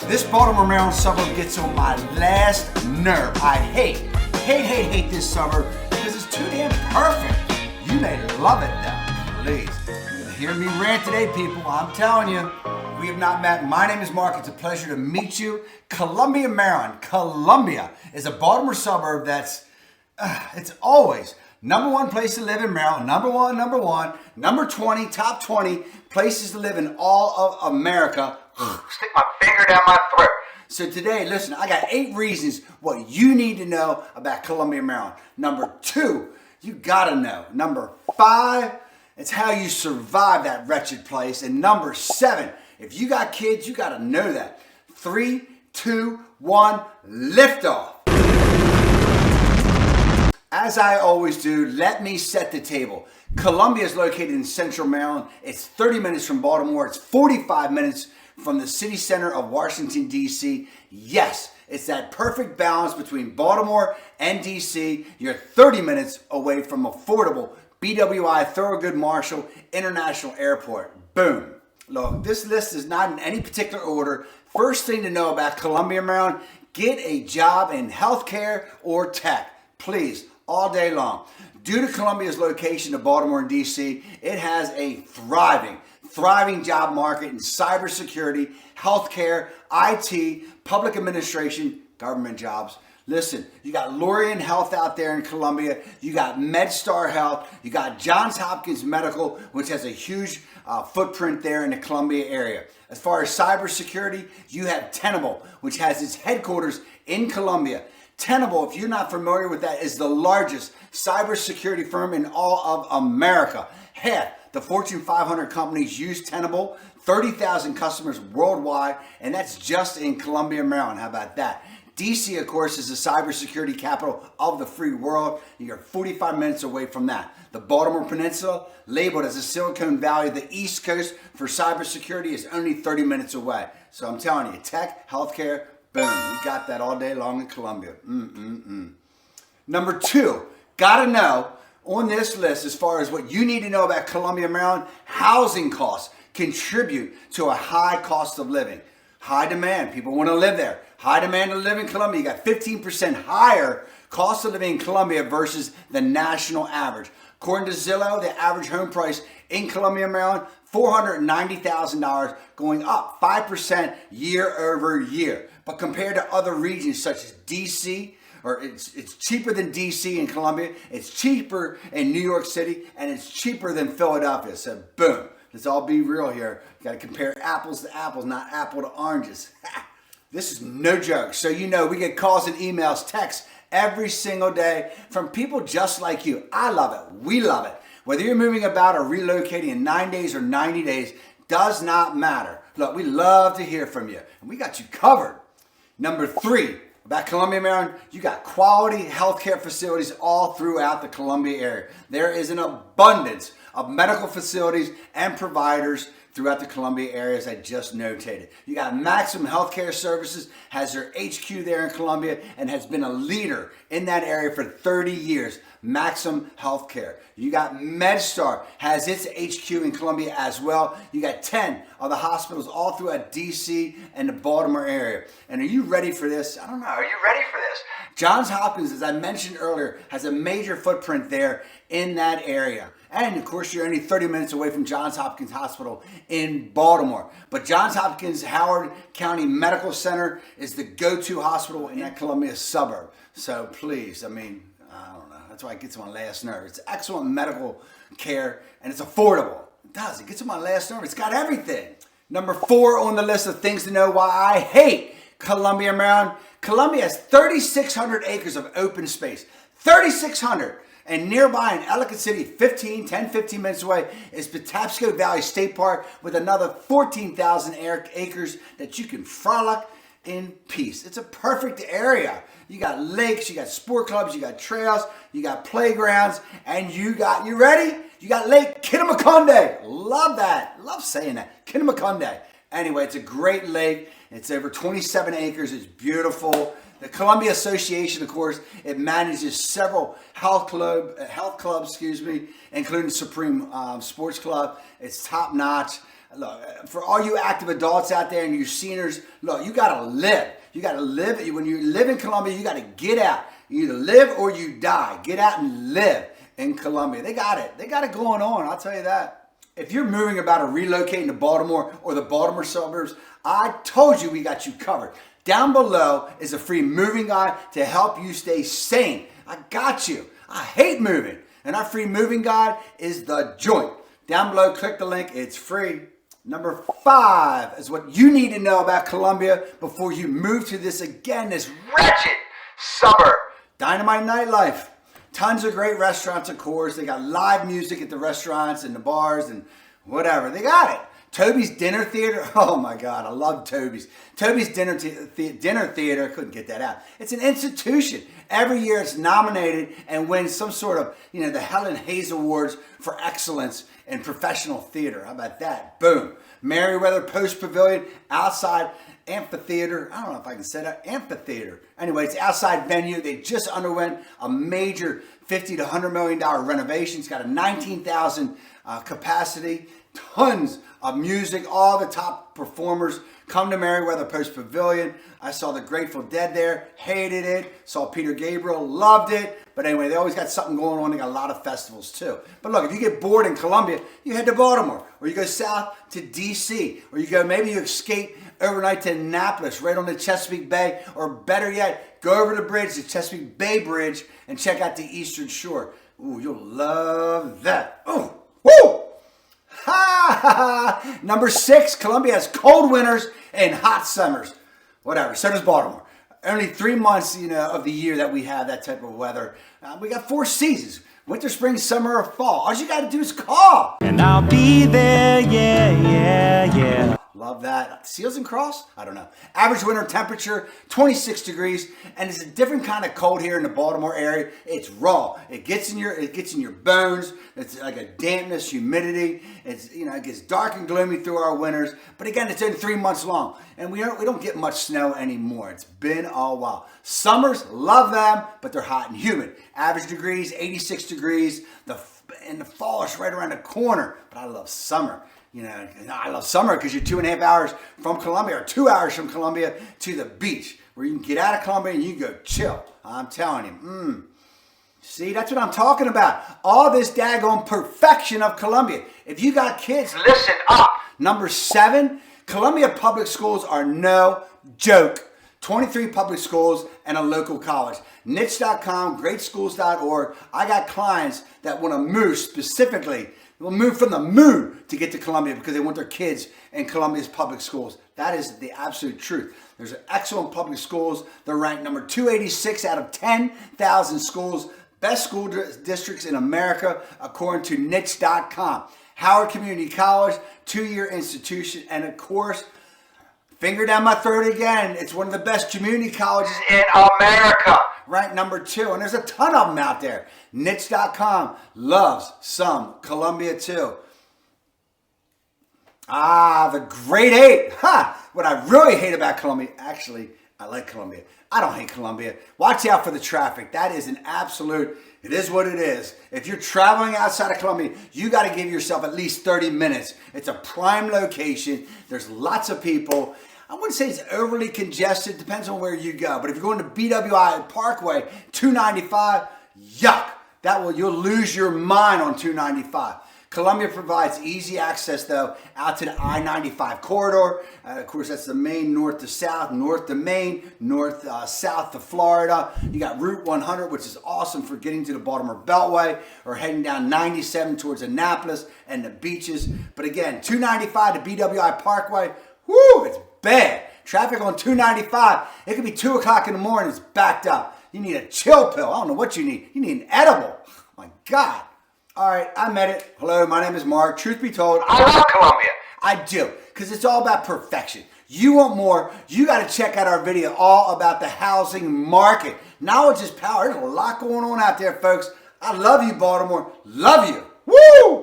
This Baltimore, Maryland suburb gets on my last nerve. I hate this suburb because it's too damn perfect. You may love it though, please. You're gonna hear me rant today, people. I'm telling you, we have not met. My name is Mark. It's a pleasure to meet you. Columbia, Maryland. Columbia is a Baltimore suburb that's, it's always number one place to live in Maryland. Number one. Number 20, top 20 places to live in all of America. Stick my finger down my throat. So today, listen, I got 8 reasons what you need to know about Columbia, Maryland. Number 2, you gotta know. Number 5, it's how you survive that wretched place. And number 7, if you got kids, you gotta know that. 3, 2, 1, lift off. As I always do, let me set the table. Columbia is located in central Maryland. It's 30 minutes from Baltimore. It's 45 minutes from the city center of Washington, D.C. Yes, it's that perfect balance between Baltimore and D.C. You're 30 minutes away from affordable BWI Thurgood Marshall International Airport. Boom. Look, this list is not in any particular order. First thing to know about Columbia, Maryland, get a job in healthcare or tech. Please, all day long. Due to Columbia's location to Baltimore and D.C., it has a thriving job market in cybersecurity, healthcare, IT, public administration, government jobs. Listen, you got Lorien Health out there in Columbia. You got MedStar Health. You got Johns Hopkins Medical, which has a huge footprint there in the Columbia area. As far as cybersecurity, you have Tenable, which has its headquarters in Columbia. Tenable, if you're not familiar with that, is the largest cybersecurity firm in all of America. Half the Fortune 500 companies use Tenable, 30,000 customers worldwide, and that's just in Columbia, Maryland. How about that? DC, of course, is the cybersecurity capital of the free world. You're 45 minutes away from that. The Baltimore Peninsula, labeled as the Silicon Valley, the East Coast for cybersecurity, is only 30 minutes away. So I'm telling you, tech, healthcare, boom, you got that all day long in Columbia. Number 2, gotta know on this list as far as what you need to know about Columbia, Maryland, housing costs contribute to a high cost of living. High demand, people want to live there. High demand to live in Columbia. You got 15% higher cost of living in Columbia versus the national average. According to Zillow, the average home price in Columbia, Maryland, $490,000, going up 5% year over year. But compared to other regions such as DC, or it's cheaper than DC in Columbia, it's cheaper in New York City, and it's cheaper than Philadelphia. So boom, let's all be real here. You got to compare apples to apples, not apple to oranges. This is no joke. So you know, we get calls and emails, texts every single day from people just like you. I love it. We love it. Whether you're moving about or relocating in 9 days or 90 days, does not matter. Look, we love to hear from you, and we got you covered. Number 3, about Columbia, Maryland, you got quality healthcare facilities all throughout the Columbia area. There is an abundance of medical facilities and providers throughout the Columbia area, as I just notated. You got Maximum Healthcare Services, has their HQ there in Columbia, and has been a leader in that area for 30 years. Maximum Healthcare. You got MedStar, has its HQ in Columbia as well. You got 10 of the hospitals all throughout DC and the Baltimore area. And are you ready for this? I don't know. Are you ready for this? Johns Hopkins, as I mentioned earlier, has a major footprint there in that area. And of course, you're only 30 minutes away from Johns Hopkins Hospital in Baltimore. But Johns Hopkins Howard County Medical Center is the go-to hospital in that Columbia suburb. So please, I mean, I don't know. That's why it gets on my last nerve. It's excellent medical care and it's affordable. It does. It gets on my last nerve. It's got everything. Number 4 on the list of things to know why I hate Columbia, Maryland. Columbia has 3,600 acres of open space. 3,600. And nearby in Ellicott City, 15 minutes away, is Patapsco Valley State Park with another 14,000 acres that you can frolic in peace. It's a perfect area. You got lakes, you got sport clubs, you got trails, you got playgrounds, and you ready? You got Lake Kinnamaconde. Love that. Love saying that. Kinnamaconde. Anyway, it's a great lake. It's over 27 acres. It's beautiful. The Columbia Association, of course, it manages several health clubs, including Supreme Sports Club. It's top notch. Look, for all you active adults out there and you seniors, look, you got to live. You got to live. When you live in Columbia, you got to get out. You either live or you die. Get out and live in Columbia. They got it. They got it going on. I'll tell you that. If you're moving about or relocating to Baltimore or the Baltimore suburbs, I told you we got you covered. Down below is a free moving guide to help you stay sane. I got you. I hate moving. And our free moving guide is the joint. Down below, click the link. It's free. Number 5 is what you need to know about Columbia before you move to this wretched suburb. Dynamite nightlife. Tons of great restaurants, of course. They got live music at the restaurants and the bars and whatever. They got it. Toby's Dinner Theater. Oh my God, I love Toby's. Toby's Dinner Theater, couldn't get that out. It's an institution. Every year it's nominated and wins some sort of, the Helen Hayes Awards for excellence in professional theater. How about that? Boom. Merriweather Post Pavilion, outside amphitheater. I don't know if I can say that. Amphitheater. Anyway, it's outside venue. They just underwent a major $50 to $100 million renovation. It's got a 19,000 capacity. Tons of music. All the top performers come to Merriweather Post Pavilion. I saw the Grateful Dead there. Hated it. Saw Peter Gabriel. Loved it. But anyway, they always got something going on. They got a lot of festivals too. But look, if you get bored in Columbia, you head to Baltimore. Or you go south to D.C. Or maybe you escape overnight to Annapolis, right on the Chesapeake Bay. Or better yet, go over the bridge, the Chesapeake Bay Bridge, and check out the Eastern Shore. Ooh, you'll love that. Ooh, woo! Ha ha ha! Number 6, Columbia has cold winters and hot summers. Whatever. So does Baltimore. Only 3 months, of the year that we have that type of weather. We got 4 seasons: winter, spring, summer, or fall. All you got to do is call, and I'll be there. Yeah, yeah, yeah. Love that. Seals and Cross? I don't know. Average winter temperature, 26 degrees, and it's a different kind of cold here in the Baltimore area. It's raw. It gets in your bones. It's like a dampness, humidity. It gets dark and gloomy through our winters. But again, it's only 3 months long, and we don't get much snow anymore. It's been a while. Summers, love them, but they're hot and humid. Average degrees, 86 degrees. And the fall is right around the corner. But I love summer. I love summer because you're 2.5 hours from Columbia, or 2 hours from Columbia to the beach, where you can get out of Columbia and you can go chill. I'm telling you. See, that's what I'm talking about. All this daggone perfection of Columbia. If you got kids, listen up. Number 7, Columbia public schools are no joke. 23 public schools and a local college. Niche.com, greatschools.org. I got clients that want to move specifically. They'll move from the moon to get to Columbia because they want their kids in Columbia's public schools. That is the absolute truth. There's excellent public schools. They're ranked number 286 out of 10,000 schools. Best school districts in America, according to niche.com. Howard Community College, 2-year institution. And of course, finger down my throat again, it's one of the best community colleges in America. Ranked number 2. And there's a ton of them out there. Niche.com loves some Columbia too. The Great 8. What I really hate about Columbia, actually, I like Columbia. I don't hate Columbia. Watch out for the traffic. That is an absolute, it is what it is. If you're traveling outside of Columbia, you got to give yourself at least 30 minutes. It's a prime location. There's lots of people. I wouldn't say it's overly congested. Depends on where you go. But if you're going to BWI Parkway, 295, yuck. You'll lose your mind on 295. Columbia provides easy access, though, out to the I-95 corridor. Of course, that's the Maine north to south, north to Maine, north south to Florida. You got Route 100, which is awesome for getting to the Baltimore Beltway, or heading down 97 towards Annapolis and the beaches. But again, 295 to BWI Parkway, whoo, it's bad. Traffic on 295, it could be 2 o'clock in the morning, it's backed up. You need a chill pill. I don't know what you need. You need an edible. Oh my God. All right, I met it. Hello, my name is Mark. Truth be told, I love Columbia. I do, because it's all about perfection. You want more, you got to check out our video all about the housing market. Knowledge is power. There's a lot going on out there, folks. I love you, Baltimore. Love you. Woo!